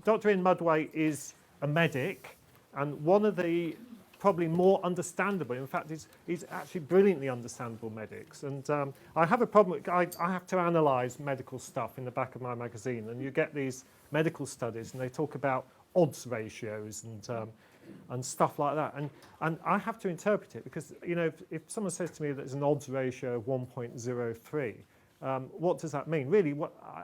Dr. Ian Mudway is a medic, and one of the probably more understandable, in fact, he's actually brilliantly understandable medics. And I have a problem, I have to analyse medical stuff in the back of my magazine, and you get these medical studies, and they talk about odds ratios and stuff like that. And I have to interpret it because, you know, if someone says to me that there's an odds ratio of 1.03, what does that mean? Really,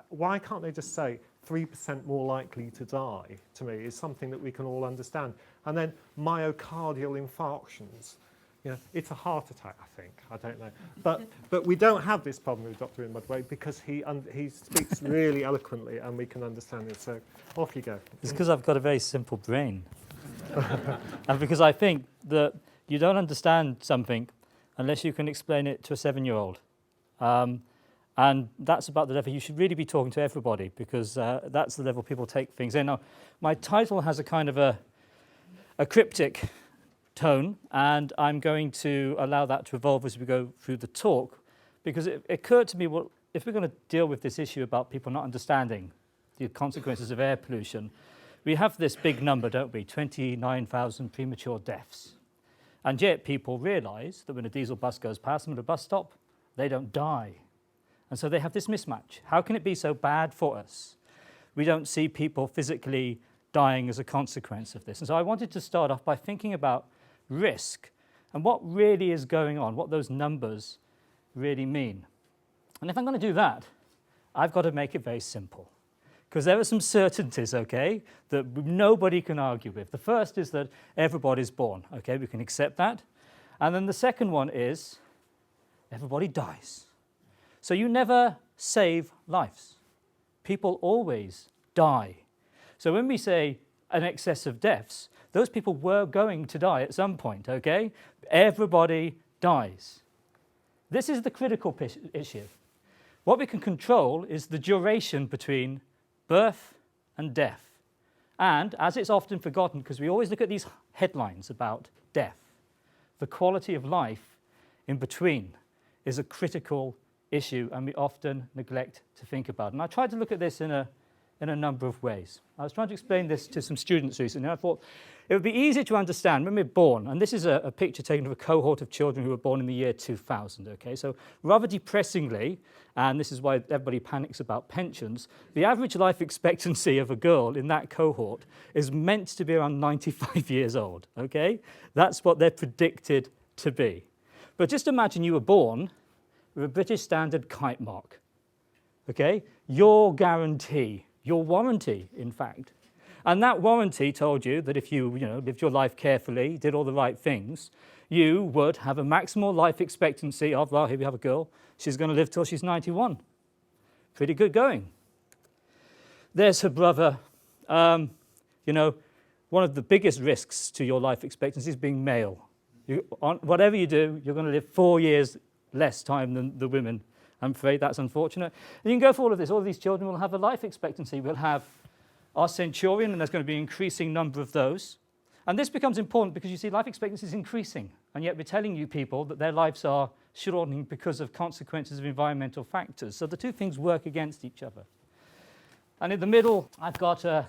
why can't they just say 3% more likely to die, to me, is something that we can all understand. And then myocardial infarctions, you know, it's a heart attack, I think, I don't know. But we don't have this problem with Dr. Ian Mudway because he speaks really eloquently and we can understand it. So off you go. It's because I've got a very simple brain. And because I think that you don't understand something unless you can explain it to a 7-year-old. And that's about the level you should really be talking to everybody, because that's the level people take things in. Now, my title has a kind of a cryptic tone, and I'm going to allow that to evolve as we go through the talk, because it occurred to me, well, if we're going to deal with this issue about people not understanding the consequences of air pollution, we have this big number, don't we, 29,000 premature deaths. And yet people realise that when a diesel bus goes past them at a bus stop, they don't die. And so they have this mismatch. How can it be so bad for us? We don't see people physically dying as a consequence of this. And so I wanted to start off by thinking about risk and what really is going on, what those numbers really mean. And if I'm going to do that, I've got to make it very simple, because there are some certainties, okay, that nobody can argue with. The first is that everybody's born, okay, we can accept that. And then the second one is everybody dies. So you never save lives. People always die. So when we say an excess of deaths, those people were going to die at some point, okay? Everybody dies. This is the critical issue. What we can control is the duration between birth and death. And, as it's often forgotten, because we always look at these headlines about death, the quality of life in between is a critical issue, and we often neglect to think about it. And I tried to look at this in a number of ways. I was trying to explain this to some students recently, and I thought it would be easy to understand when we're born, and this is a picture taken of a cohort of children who were born in the year 2000, okay? So rather depressingly, and this is why everybody panics about pensions, the average life expectancy of a girl in that cohort is meant to be around 95 years old, okay? That's what they're predicted to be. But just imagine you were born with a British Standard kite mark, okay? Your guarantee, your warranty, in fact. And that warranty told you that if you lived your life carefully, did all the right things, you would have a maximal life expectancy of, well, here we have a girl, she's going to live till she's 91. Pretty good going. There's her brother. One of the biggest risks to your life expectancy is being male. Whatever you do, you're going to live 4 years less time than the women. I'm afraid that's unfortunate. And you can go for all of this. All of these children will have a life expectancy. We'll have our centurion, and there's going to be an increasing number of those. And this becomes important because you see life expectancy is increasing, and yet we're telling you people that their lives are shortening because of consequences of environmental factors. So the two things work against each other. And in the middle, I've got a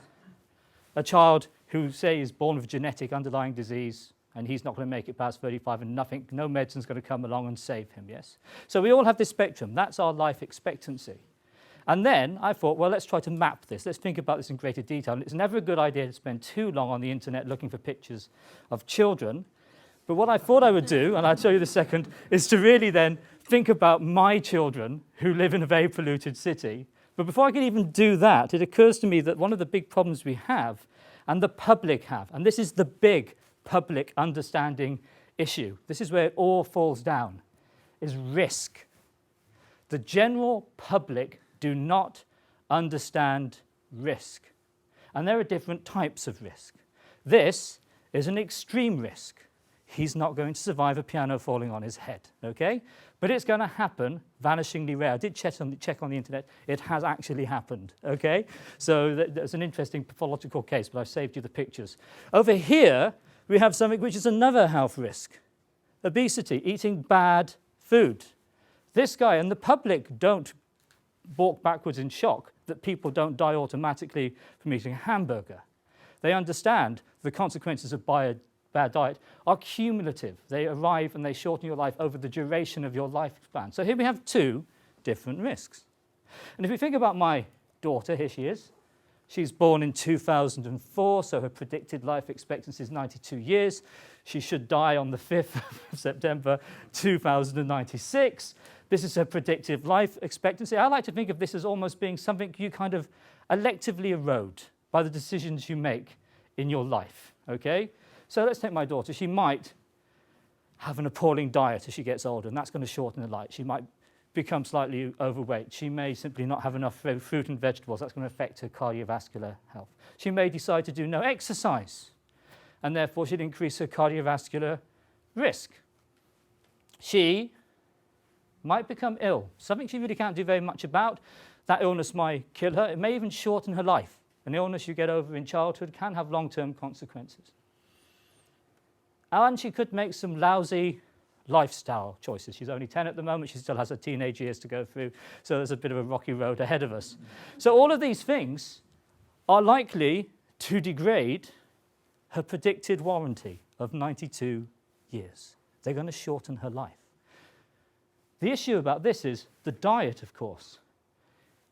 child who, say, is born with genetic underlying disease, and he's not going to make it past 35, and no medicine's going to come along and save him, yes? So we all have this spectrum. That's our life expectancy. And then I thought, well, let's try to map this. Let's think about this in greater detail. And it's never a good idea to spend too long on the internet looking for pictures of children. But what I thought I would do, and I'll show you the second, is to really then think about my children who live in a very polluted city. But before I can even do that, it occurs to me that one of the big problems we have, and the public have, and this is the big public understanding issue, this is where it all falls down, is risk. The general public do not understand risk. And there are different types of risk. This is an extreme risk. He's not going to survive a piano falling on his head, okay? But it's going to happen, vanishingly rare. I did check on the internet. It has actually happened, okay? So that's an interesting pathological case, but I've saved you the pictures. Over here, we have something which is another health risk. Obesity, eating bad food. This guy and the public don't walk backwards in shock. that people don't die automatically from eating a hamburger. They understand the consequences of bad diet are cumulative. They arrive and they shorten your life over the duration of your lifespan. So here we have two different risks. And if we think about my daughter, here she is. She's born in 2004, so her predicted life expectancy is 92 years. She should die on the 5th of September 2096. This is her predictive life expectancy. I like to think of this as almost being something you kind of electively erode by the decisions you make in your life, okay? So let's take my daughter. She might have an appalling diet as she gets older, and that's going to shorten her life. She might become slightly overweight. She may simply not have enough fruit and vegetables. That's going to affect her cardiovascular health. She may decide to do no exercise, and therefore she'd increase her cardiovascular risk. She might become ill, something she really can't do very much about. That illness might kill her. It may even shorten her life. An illness you get over in childhood can have long-term consequences. And she could make some lousy lifestyle choices. She's only 10 at the moment. She still has her teenage years to go through, so there's a bit of a rocky road ahead of us. So all of these things are likely to degrade her predicted warranty of 92 years. They're going to shorten her life. The issue about this is the diet, of course.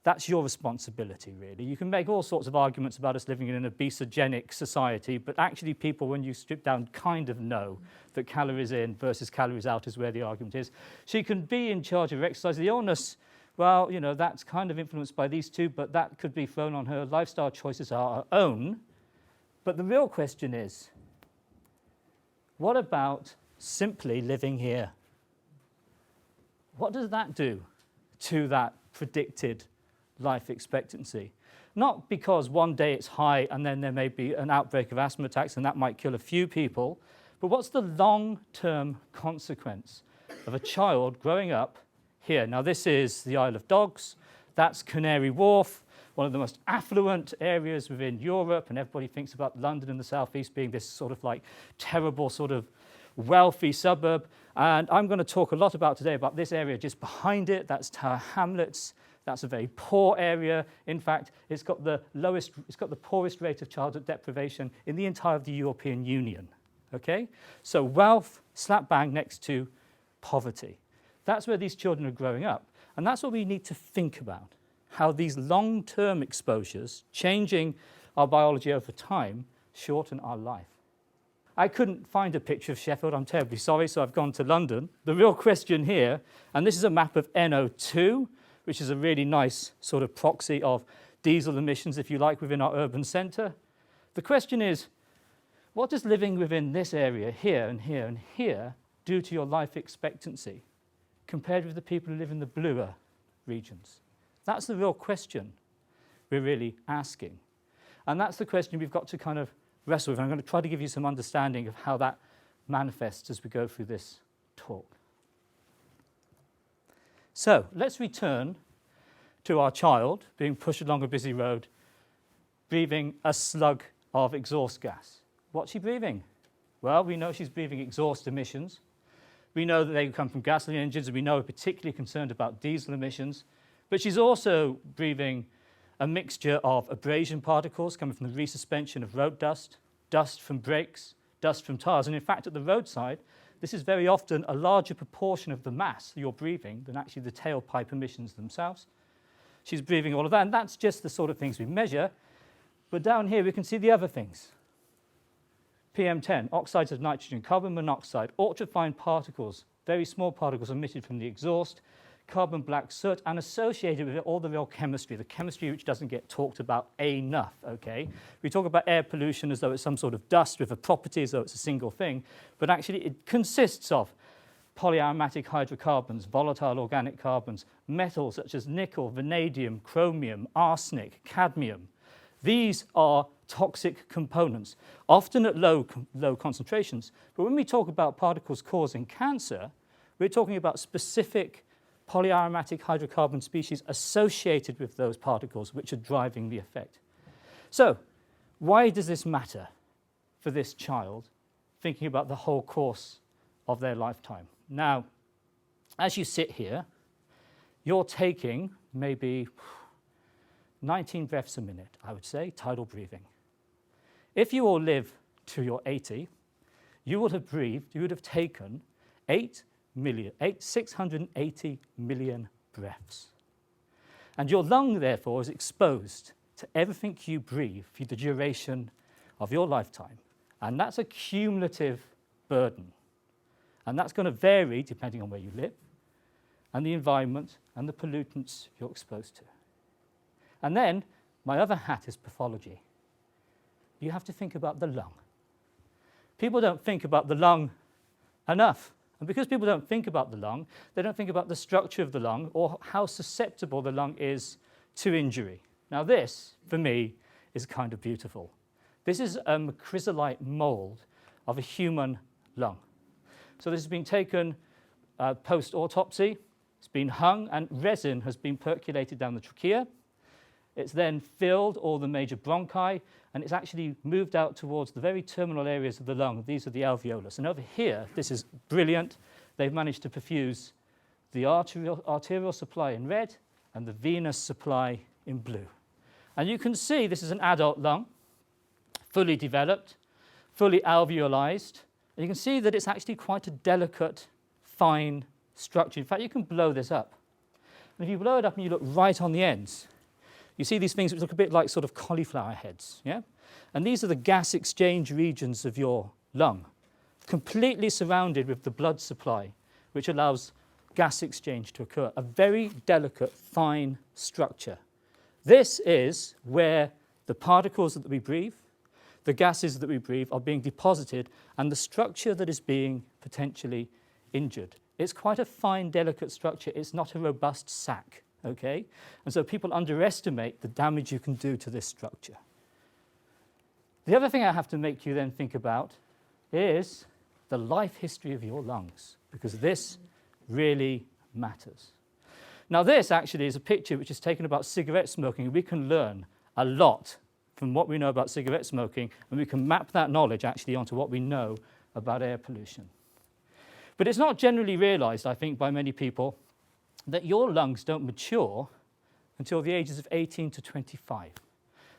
That's your responsibility, really. You can make all sorts of arguments about us living in an obesogenic society, but actually people, when you strip down, kind of know that calories in versus calories out is where the argument is. She can be in charge of her exercise. The illness, well, you know, that's kind of influenced by these two, but that could be thrown on her. Lifestyle choices are her own. But the real question is, what about simply living here? What does that do to that predicted life expectancy? Not because one day it's high and then there may be an outbreak of asthma attacks and that might kill a few people, but what's the long-term consequence of a child growing up here? Now this is the Isle of Dogs, that's Canary Wharf, one of the most affluent areas within Europe, and everybody thinks about London and the southeast being this sort of like terrible sort of wealthy suburb. And I'm going to talk a lot about today about this area just behind it. That's Tower Hamlets. That's a very poor area. In fact, it's got the poorest rate of childhood deprivation in the entire of the European Union. Okay? So wealth slap bang next to poverty. That's where these children are growing up. And that's what we need to think about. How these long-term exposures, changing our biology over time, shorten our life. I couldn't find a picture of Sheffield, I'm terribly sorry, so I've gone to London. The real question here, and this is a map of NO2, which is a really nice sort of proxy of diesel emissions, if you like, within our urban centre. The question is, what does living within this area, here and here and here, do to your life expectancy compared with the people who live in the bluer regions? That's the real question we're really asking. And that's the question we've got to kind of wrestle with. I'm going to try to give you some understanding of how that manifests as we go through this talk. So let's return to our child being pushed along a busy road, breathing a slug of exhaust gas. What's she breathing? Well, we know she's breathing exhaust emissions. We know that they come from gasoline engines, and we know we're particularly concerned about diesel emissions. But she's also breathing a mixture of abrasion particles coming from the resuspension of road dust, dust from brakes, dust from tyres. And in fact, at the roadside, this is very often a larger proportion of the mass you're breathing than actually the tailpipe emissions themselves. She's breathing all of that, and that's just the sort of things we measure. But down here, we can see the other things. PM10, oxides of nitrogen, carbon monoxide, ultrafine particles, very small particles emitted from the exhaust, carbon black soot, and associated with it all the real chemistry, the chemistry which doesn't get talked about enough, okay? We talk about air pollution as though it's some sort of dust with a property, as though it's a single thing, but actually it consists of polyaromatic hydrocarbons, volatile organic carbons, metals such as nickel, vanadium, chromium, arsenic, cadmium. These are toxic components, often at low concentrations, but when we talk about particles causing cancer, we're talking about specific polyaromatic hydrocarbon species associated with those particles which are driving the effect. So, why does this matter for this child, thinking about the whole course of their lifetime? Now, as you sit here, you're taking maybe 19 breaths a minute, I would say, tidal breathing. If you all live to your 80, you would have taken 680 million breaths. And your lung, therefore, is exposed to everything you breathe for the duration of your lifetime. And that's a cumulative burden. And that's going to vary depending on where you live and the environment and the pollutants you're exposed to. And then my other hat is pathology. You have to think about the lung. People don't think about the lung enough. And because people don't think about the lung, they don't think about the structure of the lung or how susceptible the lung is to injury. Now this, for me, is kind of beautiful. This is a chrysolite mold of a human lung. So this has been taken post-autopsy, it's been hung, and resin has been percolated down the trachea. It's then filled all the major bronchi, and it's actually moved out towards the very terminal areas of the lung. These are the alveolus. And over here, this is brilliant. They've managed to perfuse the arterial supply in red and the venous supply in blue. And you can see this is an adult lung, fully developed, fully alveolized. And you can see that it's actually quite a delicate, fine structure. In fact, you can blow this up. And if you blow it up and you look right on the ends, you see these things which look a bit like sort of cauliflower heads, yeah? And these are the gas exchange regions of your lung, completely surrounded with the blood supply, which allows gas exchange to occur. A very delicate, fine structure. This is where the particles that we breathe, the gases that we breathe are being deposited, and the structure that is being potentially injured. It's quite a fine, delicate structure. It's not a robust sac. Okay? And so people underestimate the damage you can do to this structure. The other thing I have to make you then think about is the life history of your lungs, because this really matters. Now this actually is a picture which is taken about cigarette smoking. We can learn a lot from what we know about cigarette smoking, and we can map that knowledge actually onto what we know about air pollution. But it's not generally realized, I think, by many people that your lungs don't mature until the ages of 18 to 25.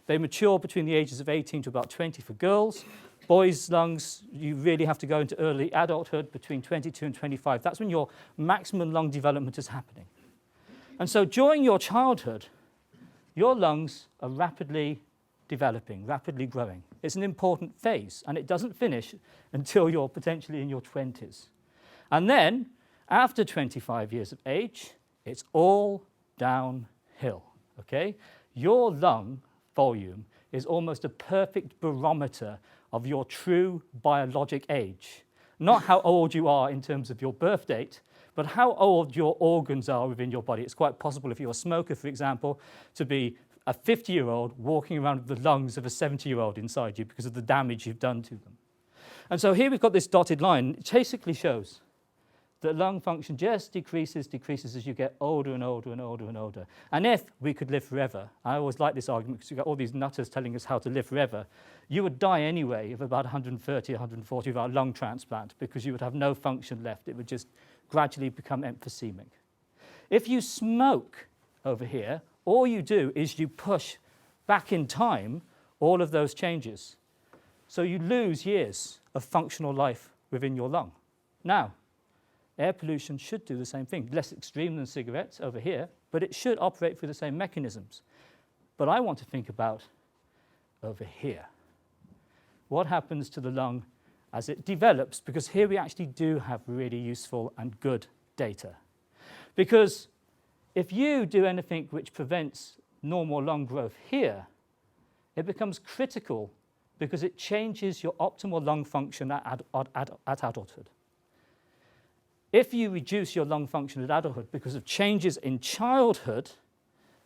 They mature between the ages of 18 to about 20 for girls. Boys' lungs, you really have to go into early adulthood between 22 and 25. That's when your maximum lung development is happening. And so during your childhood, your lungs are rapidly developing, rapidly growing. It's an important phase, and it doesn't finish until you're potentially in your 20s. And then, after 25 years of age, it's all downhill, okay? Your lung volume is almost a perfect barometer of your true biologic age. Not how old you are in terms of your birth date, but how old your organs are within your body. It's quite possible, if you're a smoker, for example, to be a 50-year-old walking around with the lungs of a 70-year-old inside you because of the damage you've done to them. And so here we've got this dotted line. It basically shows that lung function just decreases as you get older and older and older and older. And if we could live forever, I always like this argument because you've got all these nutters telling us how to live forever, you would die anyway of about 130, 140 without a lung transplant because you would have no function left. It would just gradually become emphysemic. If you smoke over here, all you do is you push back in time all of those changes. So you lose years of functional life within your lung. Now, air pollution should do the same thing. Less extreme than cigarettes over here, but it should operate through the same mechanisms. But I want to think about over here. What happens to the lung as it develops? Because here we actually do have really useful and good data. Because if you do anything which prevents normal lung growth here, it becomes critical because it changes your optimal lung function at adulthood. If you reduce your lung function at adulthood because of changes in childhood,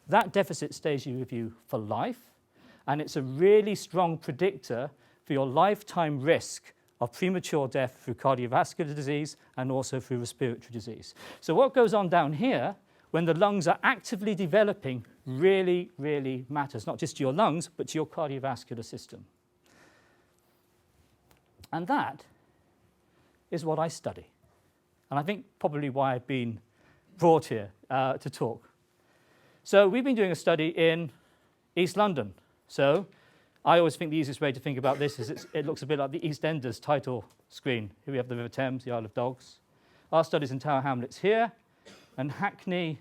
that deficit stays with you for life, and it's a really strong predictor for your lifetime risk of premature death through cardiovascular disease and also through respiratory disease. So what goes on down here when the lungs are actively developing really, really matters, not just to your lungs, but to your cardiovascular system. And that is what I study. And I think probably why I've been brought here to talk. So we've been doing a study in East London. So I always think the easiest way to think about this is it looks a bit like the EastEnders title screen. Here we have the River Thames, the Isle of Dogs. Our studies in Tower Hamlets here, and Hackney,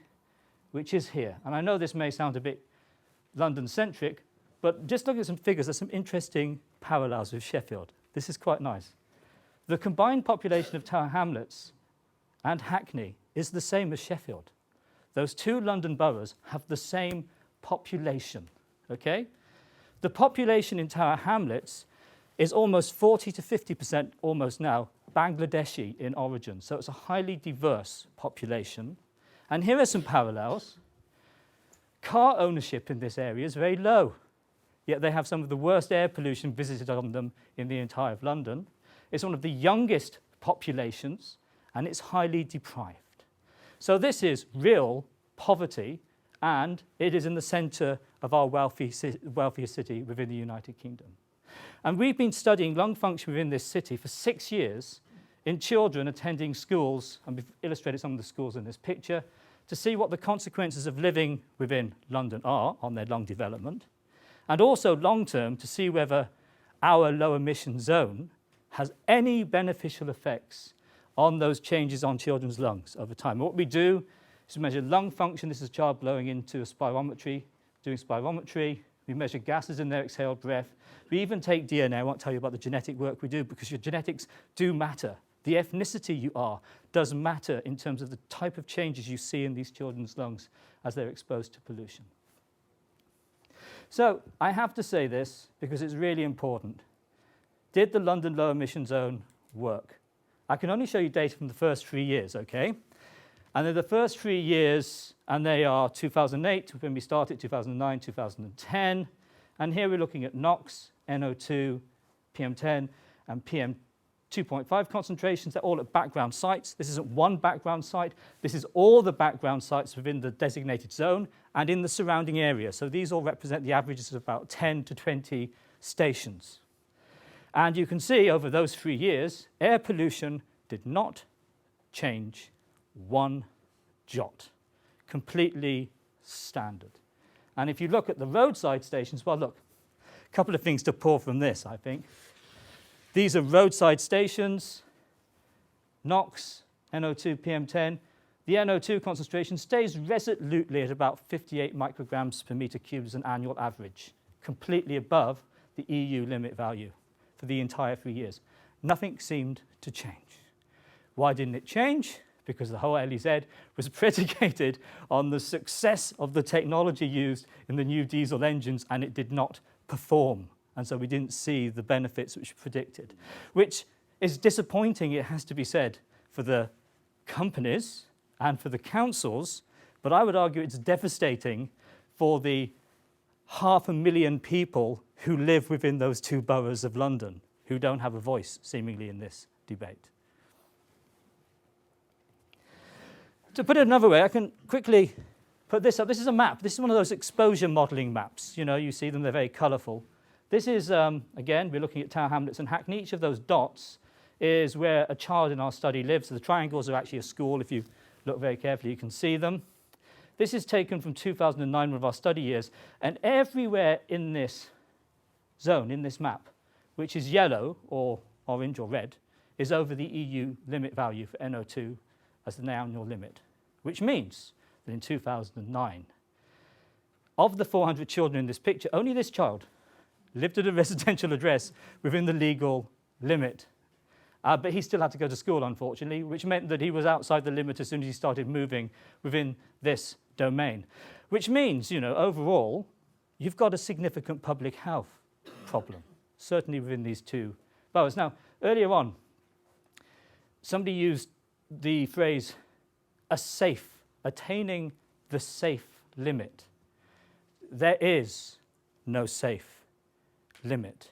which is here. And I know this may sound a bit London-centric, but just look at some figures. There's some interesting parallels with Sheffield. This is quite nice. The combined population of Tower Hamlets and Hackney is the same as Sheffield. Those two London boroughs have the same population, okay? The population in Tower Hamlets is almost 40 to 50%, almost now, Bangladeshi in origin. So it's a highly diverse population. And here are some parallels. Car ownership in this area is very low, yet they have some of the worst air pollution visited on them in the entire of London. It's one of the youngest populations, and it's highly deprived. So this is real poverty, and it is in the centre of our wealthiest city within the United Kingdom. And we've been studying lung function within this city for 6 years in children attending schools, and we've illustrated some of the schools in this picture, to see what the consequences of living within London are on their lung development, and also long-term to see whether our low emission zone has any beneficial effects on those changes on children's lungs over time. What we do is measure lung function. This is a child blowing into a spirometry, doing spirometry. We measure gases in their exhaled breath. We even take DNA. I won't tell you about the genetic work we do because your genetics do matter. The ethnicity you are does matter in terms of the type of changes you see in these children's lungs as they're exposed to pollution. So I have to say this because it's really important. Did the London low emission zone work? I can only show you data from the first 3 years, okay? And in the first 3 years, and they are 2008, when we started, 2009, 2010. And here we're looking at NOx, NO2, PM10, and PM2.5 concentrations. They're all at background sites. This isn't one background site. This is all the background sites within the designated zone and in the surrounding area. So these all represent the averages of about 10 to 20 stations. And you can see over those 3 years, air pollution did not change one jot. Completely standard. And if you look at the roadside stations, well, look, a couple of things to pull from this, I think. These are roadside stations, NOx, NO2, PM10. The NO2 concentration stays resolutely at about 58 micrograms per meter cubed as an annual average, completely above the EU limit value for the entire 3 years. Nothing seemed to change. Why didn't it change? Because the whole LEZ was predicated on the success of the technology used in the new diesel engines, and it did not perform. And so we didn't see the benefits which were predicted, which is disappointing, it has to be said, for the companies and for the councils, but I would argue it's devastating for the 500,000 people who live within those two boroughs of London, who don't have a voice, seemingly, in this debate. To put it another way, I can quickly put this up. This is a map. This is one of those exposure modelling maps. You know, you see them, they're very colourful. This is, again, we're looking at Tower Hamlets and Hackney. Each of those dots is where a child in our study lives. So the triangles are actually a school. If you look very carefully, you can see them. This is taken from 2009, one of our study years. And everywhere in this zone, in this map, which is yellow or orange or red, is over the EU limit value for NO2 as the annual limit, which means that in 2009, of the 400 children in this picture, only this child lived at a residential address within the legal limit. But he still had to go to school, unfortunately, which meant that he was outside the limit as soon as he started moving within this domain. Which means, you know, overall, you've got a significant public health problem, certainly within these two boroughs. Now, earlier on, somebody used the phrase attaining the safe limit. There is no safe limit.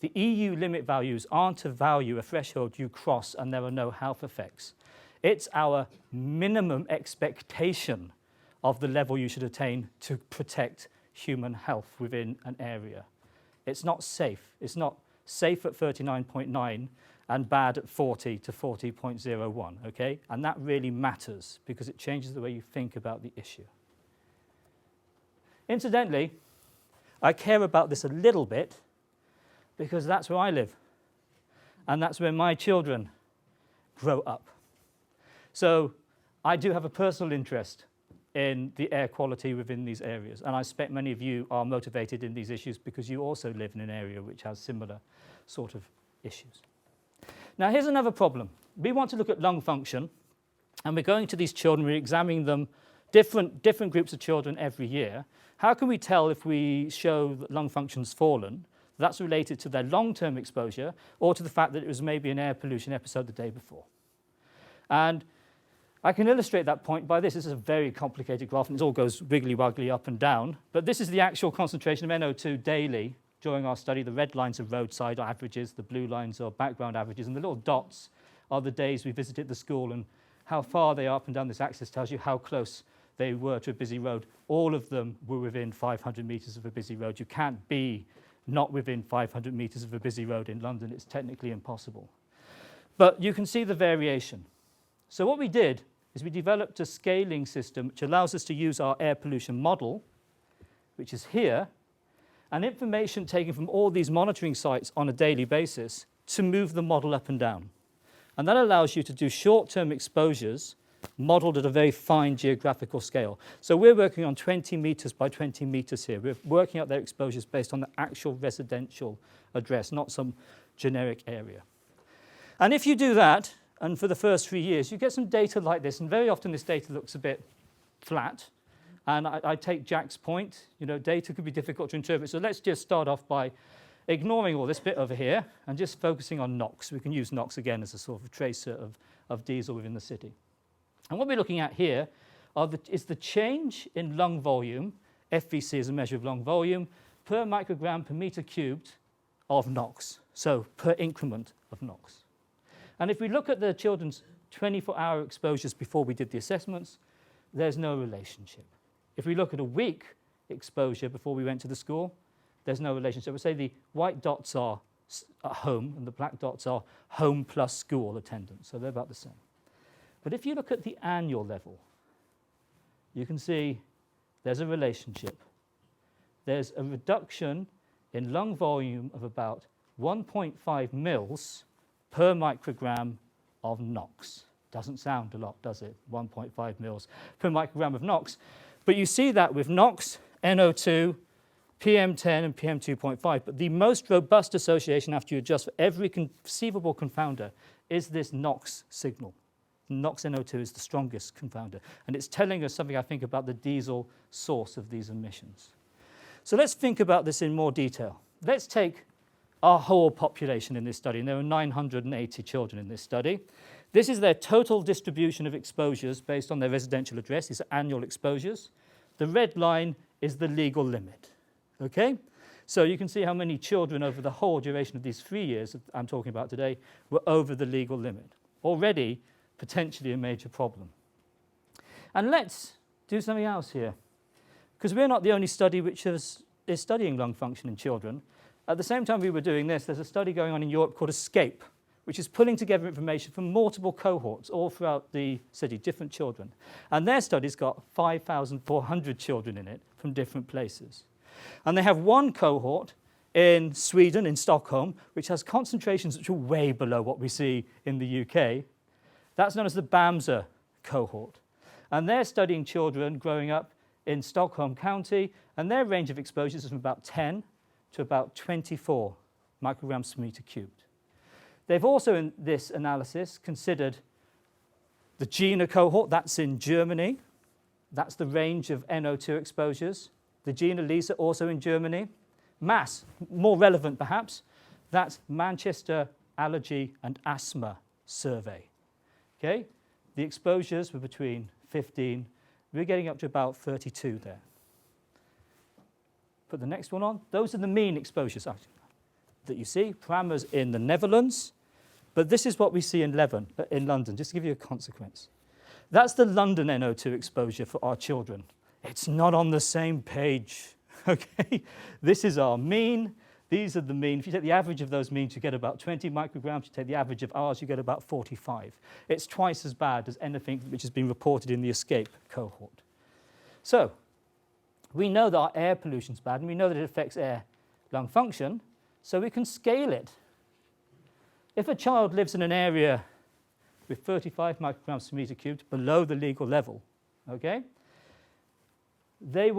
The EU limit values aren't a value, a threshold you cross and there are no health effects. It's our minimum expectation of the level you should attain to protect human health within an area. It's not safe. It's not safe at 39.9 and bad at 40 to 40.01, okay? And that really matters because it changes the way you think about the issue. Incidentally, I care about this a little bit because that's where I live. And that's where my children grow up. So I do have a personal interest in the air quality within these areas. And I suspect many of you are motivated in these issues because you also live in an area which has similar sort of issues. Now, here's another problem. We want to look at lung function, and we're going to these children, we're examining them, different groups of children every year. How can we tell if we show that lung function's fallen? That's related to their long-term exposure or to the fact that it was maybe an air pollution episode the day before. And I can illustrate that point by this. This is a very complicated graph, and it all goes wiggly-woggly up and down. But this is the actual concentration of NO2 daily during our study. The red lines are roadside averages, the blue lines are background averages, and the little dots are the days we visited the school, and how far they are up and down this axis tells you how close they were to a busy road. All of them were within 500 metres of a busy road. You can't be not within 500 metres of a busy road in London. It's technically impossible. But you can see the variation. So what we did is we developed a scaling system which allows us to use our air pollution model, which is here, and information taken from all these monitoring sites on a daily basis to move the model up and down. And that allows you to do short-term exposures modeled at a very fine geographical scale. So we're working on 20 meters by 20 meters here. We're working out their exposures based on the actual residential address, not some generic area. And if you do that, and for the first 3 years, you get some data like this, and very often this data looks a bit flat. And I take Jack's point, data could be difficult to interpret. So let's just start off by ignoring all this bit over here and just focusing on NOx. We can use NOx again as a sort of tracer of diesel within the city. And what we're looking at here is the change in lung volume, FVC is a measure of lung volume, per microgram per meter cubed of NOx, so per increment of NOx. And if we look at the children's 24-hour exposures before we did the assessments, there's no relationship. If we look at a week exposure before we went to the school, there's no relationship. We say the white dots are at home and the black dots are home plus school attendance, so they're about the same. But if you look at the annual level, you can see there's a relationship. There's a reduction in lung volume of about 1.5 mils per microgram of NOx. Doesn't sound a lot, does it? 1.5 mils per microgram of NOx. But you see that with NOx, NO2, PM10 and PM2.5. But the most robust association after you adjust for every conceivable confounder is this NOx signal. NOx NO2 is the strongest confounder. And it's telling us something, I think, about the diesel source of these emissions. So let's think about this in more detail. Let's take our whole population in this study, and there were 980 children in this study. This is their total distribution of exposures based on their residential address. These are annual exposures. The red line is the legal limit. Okay? So you can see how many children over the whole duration of these 3 years that I'm talking about today were over the legal limit. Already, potentially a major problem. And let's do something else here, because we're not the only study which is studying lung function in children. At the same time we were doing this, there's a study going on in Europe called ESCAPE, which is pulling together information from multiple cohorts all throughout the city, different children. And their study's got 5,400 children in it from different places. And they have one cohort in Sweden, in Stockholm, which has concentrations which are way below what we see in the UK. That's known as the BAMSA cohort. And they're studying children growing up in Stockholm County, and their range of exposures is from about 10 to about 24 micrograms per meter cubed. They've also, in this analysis, considered the Jena cohort. That's in Germany. That's the range of NO2 exposures. The Jena Lisa, also in Germany. MAS, more relevant perhaps, that's Manchester Allergy and Asthma Survey. Okay? The exposures were between 15, we're getting up to about 32 there. Put the next one on. Those are the mean exposures that you see. Parameters in the Netherlands. But this is what we see in London, just to give you a consequence. That's the London NO2 exposure for our children. It's not on the same page. Okay? This is our mean. These are the mean. If you take the average of those means, you get about 20 micrograms. You take the average of ours, you get about 45. It's twice as bad as anything which has been reported in the ESCAPE cohort. So, we know that our air pollution is bad, and we know that it affects air lung function, so we can scale it. If a child lives in an area with 35 micrograms per meter cubed below the legal level, okay, their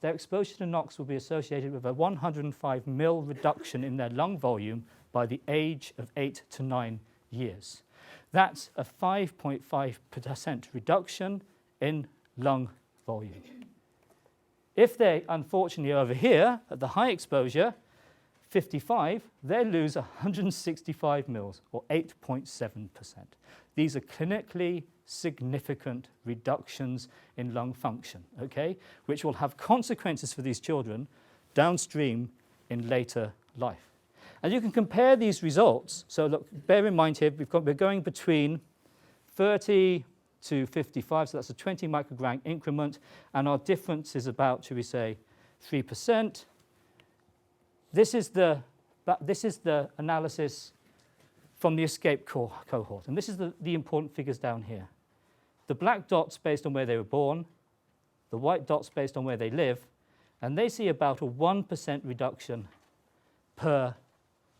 exposure to NOx will be associated with a 105 mil reduction in their lung volume by the age of 8 to 9 years. That's a 5.5% reduction in lung volume. If they, unfortunately, are over here at the high exposure, 55, they lose 165 mils, or 8.7%. These are clinically significant reductions in lung function, okay, which will have consequences for these children downstream in later life. And you can compare these results. So look, bear in mind here, we're going between 30 to 55, so that's a 20 microgram increment, and our difference is about, should we say, 3%. This is the analysis from the escape cohort, and this is the important figures down here. The black dots based on where they were born, the white dots based on where they live, and they see about a 1% reduction per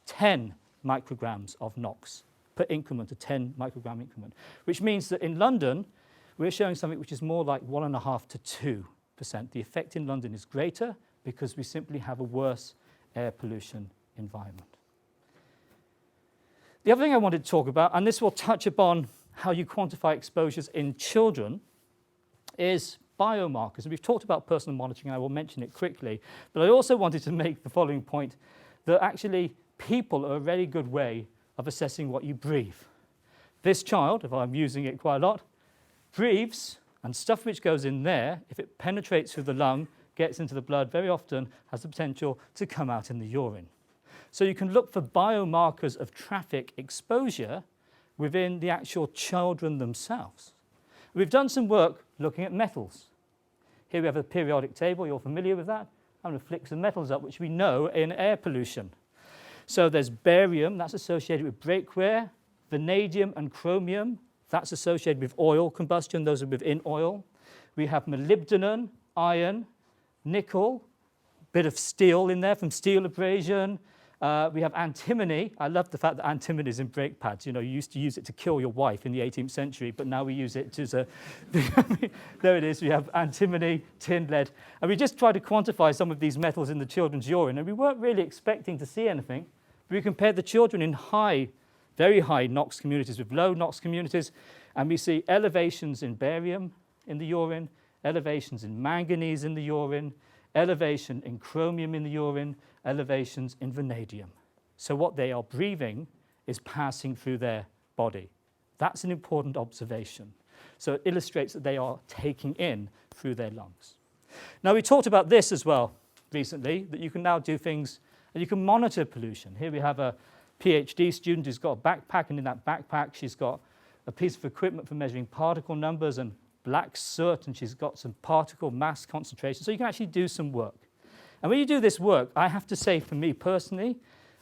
10 micrograms of NOx, per increment, a 10 microgram increment, which means that in London, we're showing something which is more like 1.5 to 2%. The effect in London is greater because we simply have a worse air pollution environment. The other thing I wanted to talk about, and this will touch upon how you quantify exposures in children, is biomarkers. And we've talked about personal monitoring, and I will mention it quickly, but I also wanted to make the following point, that actually people are a very good way of assessing what you breathe. This child, if I'm using it quite a lot, breathes, and stuff which goes in there, if it penetrates through the lung, gets into the blood, very often has the potential to come out in the urine. So you can look for biomarkers of traffic exposure within the actual children themselves. We've done some work looking at metals. Here we have a periodic table, you're familiar with that. I'm going to flick some metals up, which we know in air pollution. So there's barium, that's associated with brake wear, vanadium and chromium, that's associated with oil combustion, those are within oil. We have molybdenum, iron, nickel, bit of steel in there from steel abrasion. We have antimony. I love the fact that antimony is in brake pads. You know, you used to use it to kill your wife in the 18th century, but now we use it as a... There it is. We have antimony, tin, lead. And we just tried to quantify some of these metals in the children's urine, and we weren't really expecting to see anything. We compared the children in high, very high NOx communities with low NOx communities, and we see elevations in barium in the urine, elevations in manganese in the urine, elevation in chromium in the urine, elevations in vanadium. So what they are breathing is passing through their body. That's an important observation. So it illustrates that they are taking in through their lungs. Now, we talked about this as well recently, that you can now do things, and you can monitor pollution. Here we have a PhD student who's got a backpack, and in that backpack she's got a piece of equipment for measuring particle numbers and black soot, and she's got some particle mass concentration. So you can actually do some work. And when you do this work, I have to say, for me personally,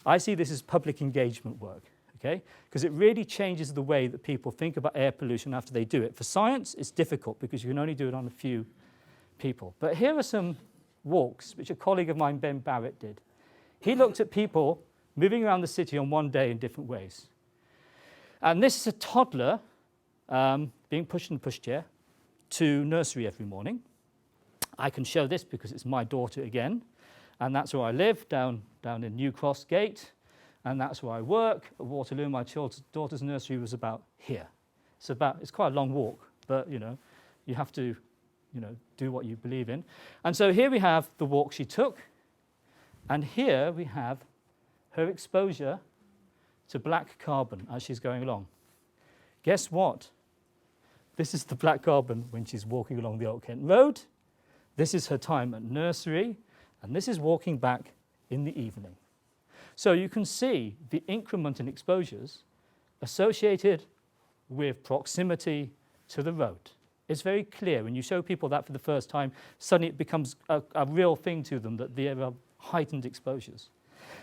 I see this as public engagement work, okay? Because it really changes the way that people think about air pollution after they do it. For science, it's difficult because you can only do it on a few people. But here are some walks, which a colleague of mine, Ben Barrett, did. He looked at people moving around the city on one day in different ways. And this is a toddler being pushed in a pushchair to nursery every morning. I can show this because it's my daughter again, and that's where I live, down in New Cross Gate, and that's where I work at Waterloo. My daughter's nursery was about here. It's quite a long walk, but you have to do what you believe in. And so here we have the walk she took, and here we have her exposure to black carbon as she's going along. Guess what? This is the black carbon when she's walking along the Old Kent Road. This is her time at nursery, and this is walking back in the evening. So you can see the increment in exposures associated with proximity to the road. It's very clear. When you show people that for the first time, suddenly it becomes a real thing to them that there are heightened exposures.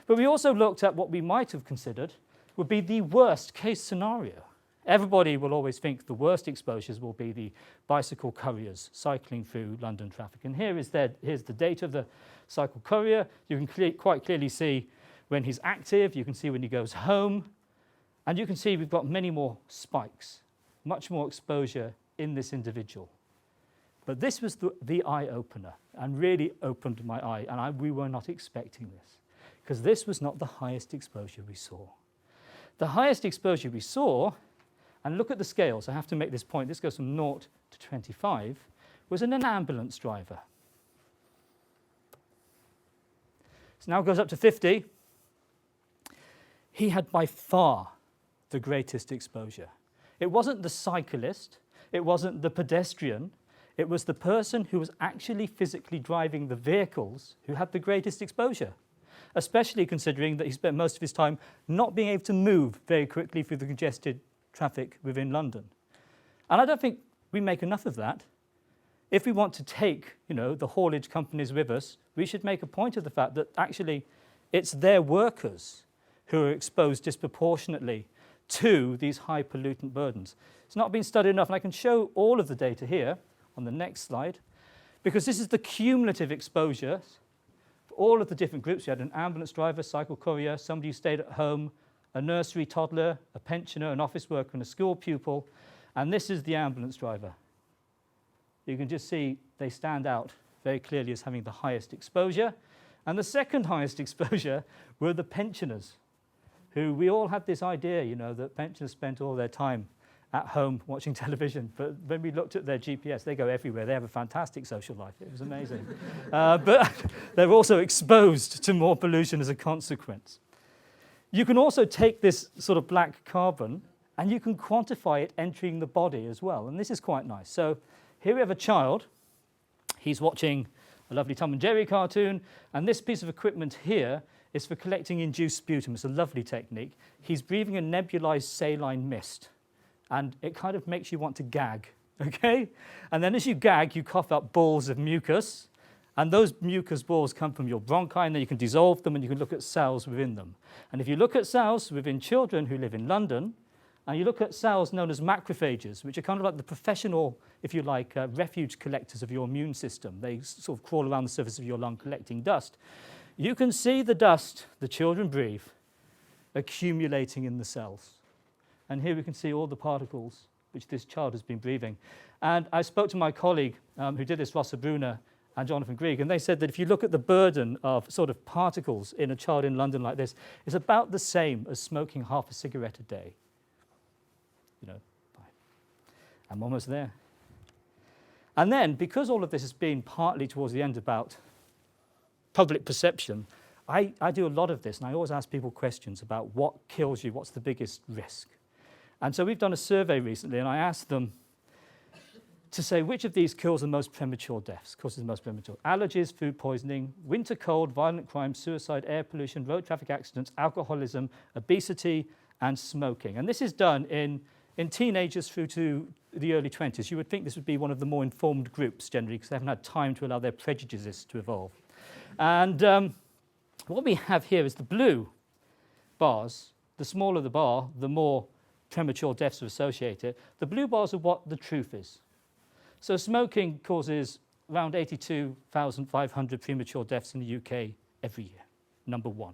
But we also looked at what we might have considered would be the worst case scenario. everybody will always think the worst exposures will be the bicycle couriers cycling through London traffic. And here's the data of the cycle courier. You can quite clearly see when he's active, you can see when he goes home, and you can see we've got many more spikes, much more exposure in this individual. But this was the eye-opener and really opened my eye, and we were not expecting this, because this was not the highest exposure we saw. The highest exposure we saw, and look at the scales, I have to make this point, this goes from 0 to 25, was in an ambulance driver. So now it goes up to 50. He had by far the greatest exposure. It wasn't the cyclist, it wasn't the pedestrian, it was the person who was actually physically driving the vehicles who had the greatest exposure, especially considering that he spent most of his time not being able to move very quickly through the congested traffic within London. And I don't think we make enough of that. If we want to take, the haulage companies with us, we should make a point of the fact that actually it's their workers who are exposed disproportionately to these high pollutant burdens. It's not been studied enough, and I can show all of the data here on the next slide, because this is the cumulative exposure for all of the different groups. We had an ambulance driver, cycle courier, somebody who stayed at home, a nursery toddler, a pensioner, an office worker, and a school pupil, and this is the ambulance driver. You can just see they stand out very clearly as having the highest exposure, and the second highest exposure were the pensioners, who we all had this idea, that pensioners spent all their time at home watching television. But when we looked at their GPS, they go everywhere. They have a fantastic social life. It was amazing. But they're also exposed to more pollution as a consequence. You can also take this sort of black carbon and you can quantify it entering the body as well. And this is quite nice. So here we have a child. He's watching a lovely Tom and Jerry cartoon. And this piece of equipment here is for collecting induced sputum. It's a lovely technique. He's breathing a nebulized saline mist. And it kind of makes you want to gag, okay? And then as you gag, you cough up balls of mucus. And those mucus balls come from your bronchi, and then you can dissolve them, and you can look at cells within them. And if you look at cells within children who live in London, and you look at cells known as macrophages, which are kind of like the professional, if you like, refuge collectors of your immune system. They sort of crawl around the surface of your lung collecting dust. You can see the dust the children breathe accumulating in the cells. And here we can see all the particles which this child has been breathing. And I spoke to my colleague who did this, Rossa Brunner and Jonathan Grieg, and they said that if you look at the burden of sort of particles in a child in London like this, it's about the same as smoking half a cigarette a day. I'm almost there. And then, because all of this has been partly towards the end about public perception, I do a lot of this, and I always ask people questions about what kills you, what's the biggest risk. And so we've done a survey recently, and I asked them to say which of these kills the most premature deaths, causes the most premature. Allergies, food poisoning, winter cold, violent crime, suicide, air pollution, road traffic accidents, alcoholism, obesity, and smoking. And this is done in teenagers through to the early 20s. You would think this would be one of the more informed groups generally, because they haven't had time to allow their prejudices to evolve. And what we have here is the blue bars. The smaller the bar, the more premature deaths are associated. The blue bars are what the truth is. So smoking causes around 82,500 premature deaths in the UK every year, number one.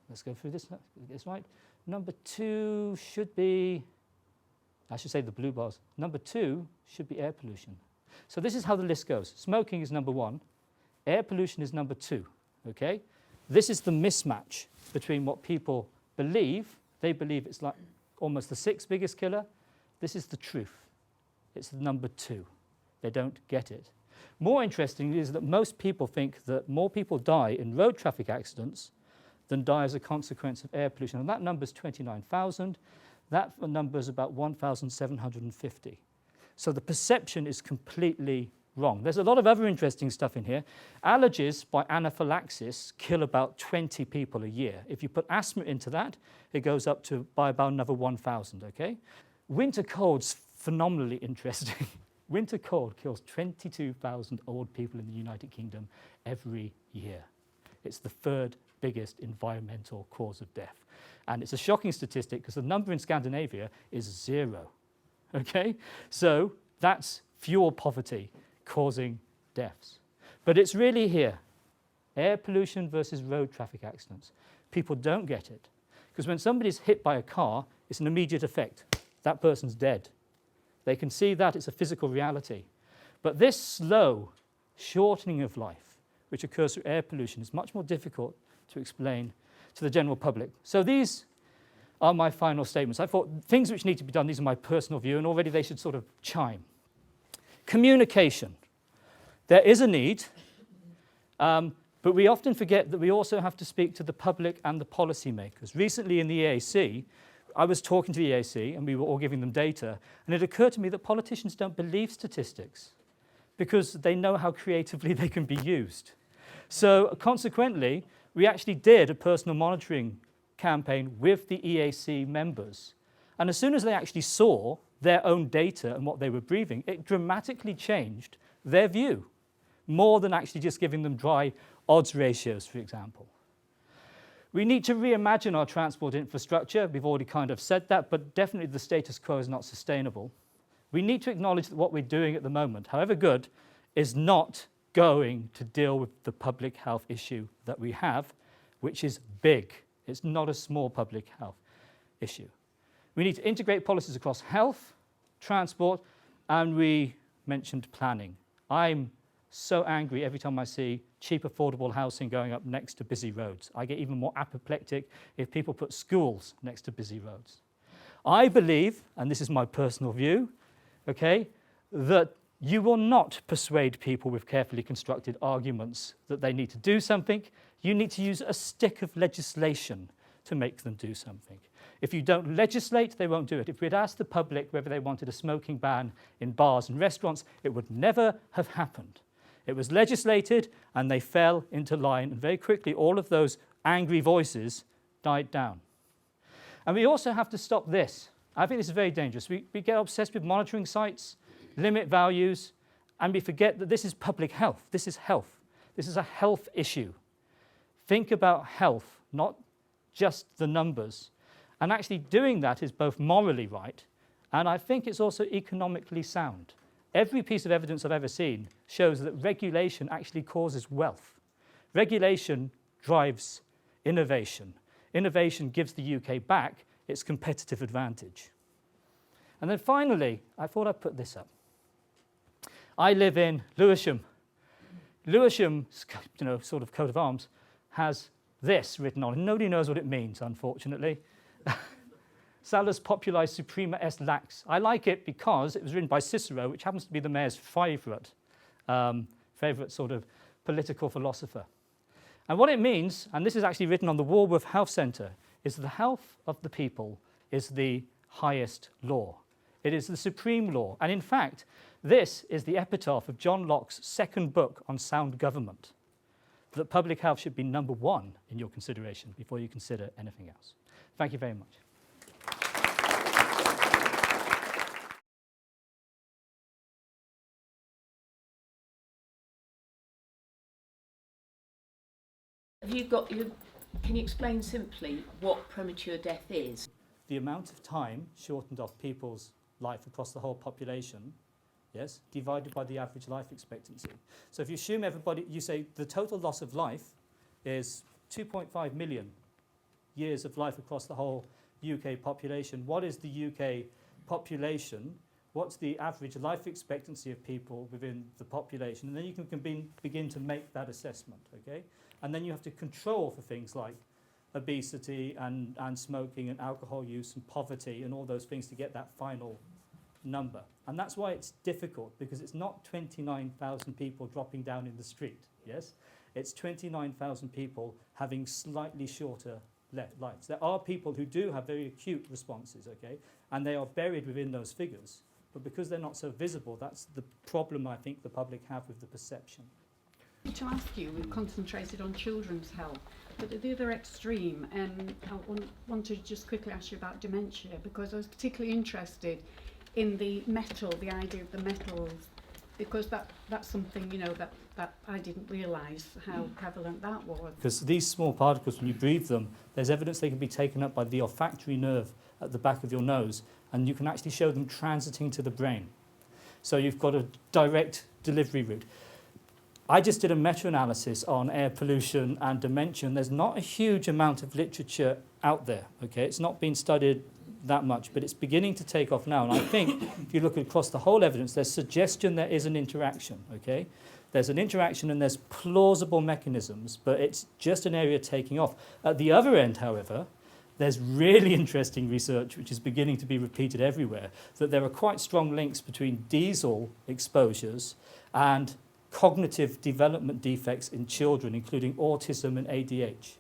Let's go through this, get this right. Number two should be, I should say the blue bars. Number two should be air pollution. So this is how the list goes. Smoking is number one. Air pollution is number two, okay? This is the mismatch between what people believe. They believe it's like almost the sixth biggest killer. This is the truth. It's the number two. They don't get it. More interesting is that most people think that more people die in road traffic accidents than die as a consequence of air pollution. And that number is 29,000. That number is about 1,750. So the perception is completely wrong. There's a lot of other interesting stuff in here. Allergies by anaphylaxis kill about 20 people a year. If you put asthma into that, it goes up to by about another 1,000, okay? Winter cold's phenomenally interesting. Winter cold kills 22,000 old people in the United Kingdom every year. It's the third biggest environmental cause of death. And it's a shocking statistic because the number in Scandinavia is 0. Okay? So that's fuel poverty causing deaths. But it's really here. Air pollution versus road traffic accidents. People don't get it. Because when somebody's hit by a car, it's an immediate effect. That person's dead. They can see that, it's a physical reality. But this slow shortening of life, which occurs through air pollution, is much more difficult to explain to the general public. So these are my final statements. I thought things which need to be done, these are my personal view, and already they should sort of chime. Communication. There is a need, but we often forget that we also have to speak to the public and the policymakers. Recently in the EAC, I was talking to the EAC and we were all giving them data, and it occurred to me that politicians don't believe statistics because they know how creatively they can be used. So consequently, we actually did a personal monitoring campaign with the EAC members. And as soon as they actually saw their own data and what they were breathing, it dramatically changed their view, more than actually just giving them dry odds ratios, for example. We need to reimagine our transport infrastructure. We've already kind of said that, but definitely the status quo is not sustainable. We need to acknowledge that what we're doing at the moment, however good, is not going to deal with the public health issue that we have, which is big. It's not a small public health issue. We need to integrate policies across health, transport, and we mentioned planning. I'm so angry every time I see cheap, affordable housing going up next to busy roads. I get even more apoplectic if people put schools next to busy roads. I believe, and this is my personal view, okay, that you will not persuade people with carefully constructed arguments that they need to do something. You need to use a stick of legislation to make them do something. If you don't legislate, they won't do it. If we'd asked the public whether they wanted a smoking ban in bars and restaurants, it would never have happened. It was legislated and they fell into line, and very quickly all of those angry voices died down. And we also have to stop this. I think this is very dangerous. We get obsessed with monitoring sites, limit values, and we forget that this is public health. This is health. This is a health issue. Think about health, not just the numbers. And actually doing that is both morally right, and I think it's also economically sound. Every piece of evidence I've ever seen shows that regulation actually causes wealth. Regulation drives innovation. Innovation gives the UK back its competitive advantage. And then finally, I thought I'd put this up. I live in Lewisham. Lewisham's, sort of coat of arms has this written on it. Nobody knows what it means, unfortunately. Salus populi suprema est lax. I like it because it was written by Cicero, which happens to be the mayor's favourite sort of political philosopher. And what it means, and this is actually written on the Walworth Health Centre, is the health of the people is the highest law. It is the supreme law. And in fact, this is the epitaph of John Locke's second book on sound government, that public health should be number one in your consideration before you consider anything else. Thank you very much. Can you explain simply what premature death is? The amount of time shortened off people's life across the whole population, yes, divided by the average life expectancy. So if you assume everybody, you say the total loss of life is 2.5 million years of life across the whole UK population. What is the UK population? What's the average life expectancy of people within the population? And then you can begin to make that assessment, okay? And then you have to control for things like obesity and smoking and alcohol use and poverty and all those things to get that final number. And that's why it's difficult, because it's not 29,000 people dropping down in the street, yes? It's 29,000 people having slightly shorter lives. There are people who do have very acute responses, okay? And they are buried within those figures. But because they're not so visible, that's the problem I think the public have with the perception. To ask you, we've concentrated on children's health, but at the other extreme, I want to just quickly ask you about dementia, because I was particularly interested in the idea of the metals because that's something, you know, that I didn't realise how prevalent that was. Because these small particles, when you breathe them, there's evidence they can be taken up by the olfactory nerve at the back of your nose, and you can actually show them transiting to the brain. So you've got a direct delivery route. I just did a meta-analysis on air pollution and dementia, and there's not a huge amount of literature out there, okay? It's not been studied that much, but it's beginning to take off now. And I think if you look across the whole evidence, there's suggestion there is an interaction, okay? There's an interaction and there's plausible mechanisms, but it's just an area taking off. At the other end, however, there's really interesting research which is beginning to be repeated everywhere, that there are quite strong links between diesel exposures and cognitive development defects in children, including autism and ADH.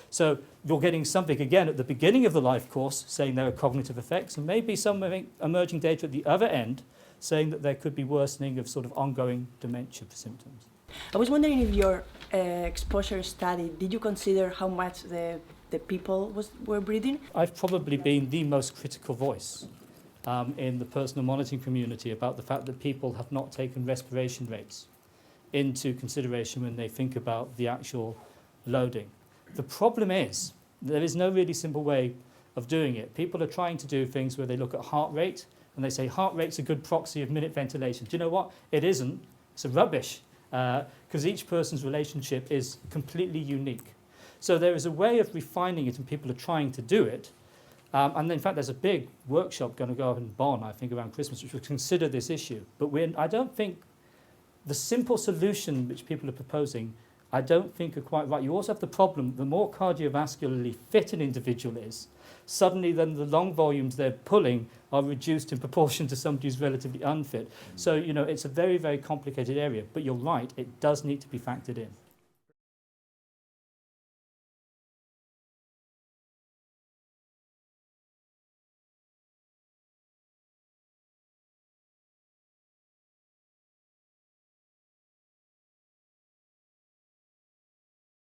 So you're getting something, again, at the beginning of the life course saying there are cognitive effects, and maybe some emerging data at the other end saying that there could be worsening of sort of ongoing dementia symptoms. I was wondering if your exposure study, did you consider how much the people were breathing? I've probably been the most critical voice in the personal monitoring community about the fact that people have not taken respiration rates into consideration when they think about the actual loading. The problem is there is no really simple way of doing it. People are trying to do things where they look at heart rate and they say heart rate's a good proxy of minute ventilation. Do you know what? It isn't. It's a rubbish because each person's relationship is completely unique. So there is a way of refining it and people are trying to do it. And in fact, there's a big workshop going to go up in Bonn, I think, around Christmas, which will consider this issue. But I don't think the simple solution which people are proposing, I don't think are quite right. You also have the problem, the more cardiovascularly fit an individual is, suddenly then the lung volumes they're pulling are reduced in proportion to somebody who's relatively unfit. So, you know, it's a very, very complicated area. But you're right, it does need to be factored in.